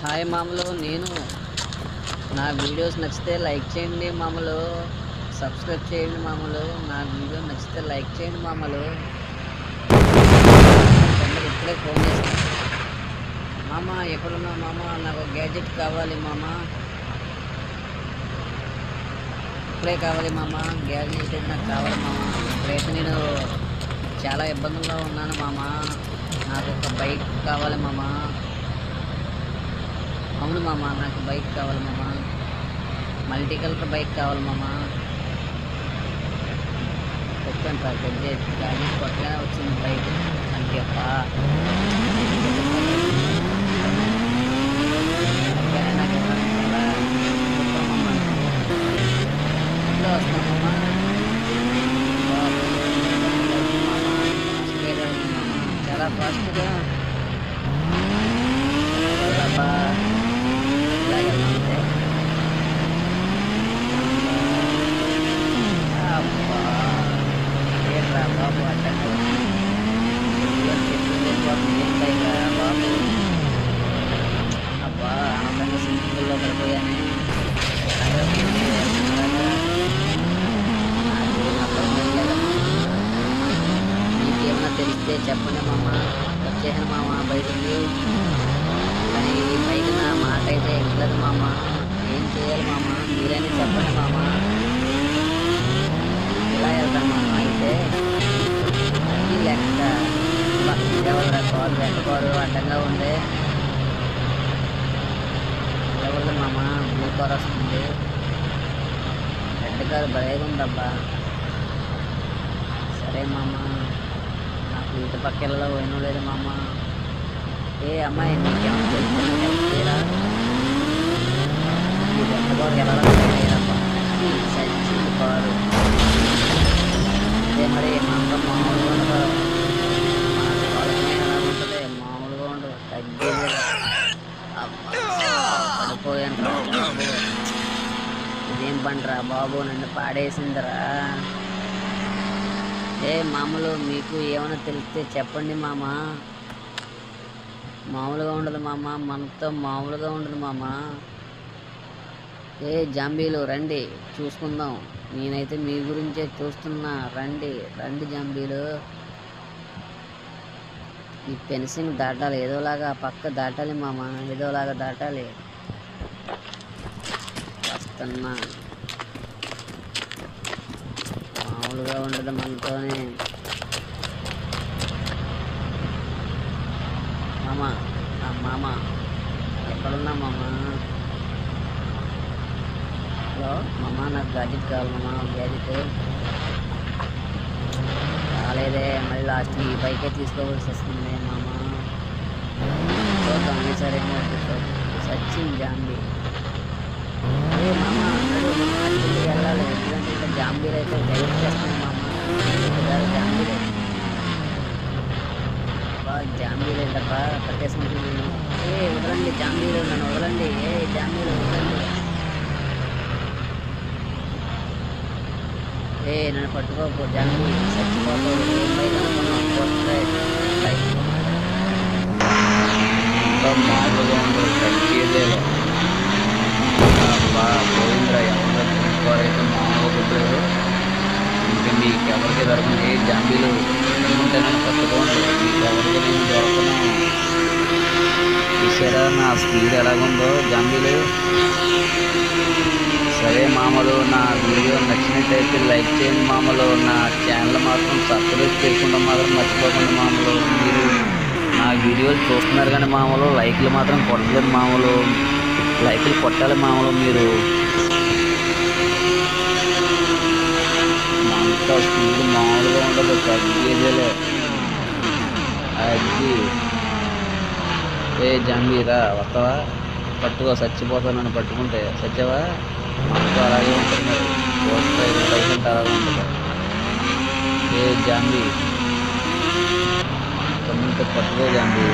Hi మామలు, నేను నా వీడియోస్ నచ్చితే లైక్ చేయండి మామలు, సబ్స్క్రైబ్ చేయండి మామలు. నా వీడియో నచ్చితే లైక్ చేయండి మామలు. తొందరగా ఇప్పుడే ఫోన్ చేస్తాను మామ. ఎక్కడున్నా మామ? నాకు గ్యాడ్జెట్ కావాలి మామ, ఇప్పుడే కావాలి మామ. గ్యాడ్జెట్ నాకు కావాలి మామ. ఇప్పుడైతే నేను చాలా ఇబ్బందుల్లో ఉన్నాను మామ. నాకు ఒక బైక్ కావాలి మామ. అవును మామ, నాకు బైక్ కావాలి మామ. మల్టీ కలర్ బైక్ కావాలి మామ. చెప్పండి సార్, కానీ కొత్తగా వచ్చింది బైక్ అంటే నాకు ఇంట్లో వస్తామమ్మా. చాలా ఫాస్ట్గా బాబు అడ్డంగా బాబు. అబ్బా, ఆనందంగా సింపుల్లో పడిపోయాను. మీకేమన్నా తెలిస్తే చెప్పండి మామ. వచ్చేసాను మామ బయటికి. కానీ ఈ బైక్ నా మాట అయితే ఎక్కలేదు మామ. ఏం చేయాలి మామ? మీరైనా చెప్పండి మామ. ఇలా వెళ్తాను మామ. అయితే అది లెక్క ఎవరు కారు వెనకారు అడ్డంగా ఉంది. ఎవరు మామ? బ్లూ కార్ వస్తుంది. రెడ్ కారు భలేగా ఉందబ్బా. సరే మామ, నాకు ఇటు పక్క వెళ్ళలో పోయిన లేదు మామ. ఏ అమ్మాయి, నీకేమన్నా తెలుసురా? ఈ రెడ్ కారు వెళ్ళాలబ్బా. సచ్చింది కారు. అదే మరి మామూలుగా ఉండదు. ఉంటుంది మామూలుగా ఉండదు, తగ్గేది. పడిపోయాను రా బాబు. ఇదేం పంటరా బాబు, నన్ను పాడేసిందిరా. ఏ మామూలు, మీకు ఏమైనా తెలిస్తే చెప్పండి మామ. మామూలుగా ఉండదు మామ, మనతో మామూలుగా ఉండదు మామ. ఏ జాంబీలు రండి, చూసుకుందాం. నేనైతే మీ గురించే చూస్తున్నా. రండి రండి జాంబీలు. ఈ ఫెన్సింగ్ దాటాలి, ఏదోలాగా పక్క దాటాలి మామ, ఏదోలాగా దాటాలి. వస్తున్నా. మామూలుగా ఉండదు మనతోనే మామ. మామ ఎక్కడున్నా మామ? హలో మామ, నాకు గ్యాడ్జెట్ కావాలి మామ. గ్యాడ్జెట్ రాలేదే, మళ్ళీ లాస్ట్ ఈ బైకే తీసుకోవాల్సి వస్తుంది మామ. చూద్దాం ఈసారి సచిన్ జాంబీ. ఏ మామ, అక్కడికి వెళ్ళాలి. ఎందుకంటే ఇంకా జాంబీలు అయితే డైరెక్ట్ చేస్తాను మామ. జాంబీలు జాంబీలు ఏంటబ్బా పట్టేసుకుంటున్నాను. ఏ వదలండి జాంబీలు, నన్ను వదలండి. ఏ జాంబీలు వదలండి. ఏ నన్ను పట్టుకోకు జాంబీ, చచ్చిపోతావు. ఏం బైక్ అనుకున్నావు? మామూలుగా ఉండదు, తగ్గేదే. పోయింద్రా, ఎవరైతే మామూలుగా ఉండలేదు. ఇంకా మీకు ఎవరికి దొరకదు. ఏ జాంబీలు ఉంటే నన్ను పట్టుకోండి. మీకు ఎవరికి నేను దొరకను. చూసారా నా స్పీడ్ ఎలాగుందో జాంబీలు? సరే మామలు, నా వీడియో నచ్చినట్టయితే లైక్ చేయండి మామలు. నా ఛానల్ మాత్రం సబ్స్క్రైబ్ చేయకుండా మాత్రం మర్చిపోకండి మామలు. మీరు నా వీడియోలు చూస్తున్నారు కానీ మామూలు లైక్లు మాత్రం కొట్టలేదు మామూలు. లైక్లు కొట్టాలి మామూలు. మీరు అంత స్పీడ్ మామూలుగా ఉండదు, తగ్గేదేలే. అది ఏ జాంబీరా, వస్తావా? పట్టుకో, చచ్చిపోతావు. నన్ను పట్టుకుంటే చచ్చావా? మనతో అలాగే ఉంటుంది మరి. పోస్ట్ 5% అలాగే ఉంటుంది. ఏ జాంబీ, పట్టుకో జాంబీ.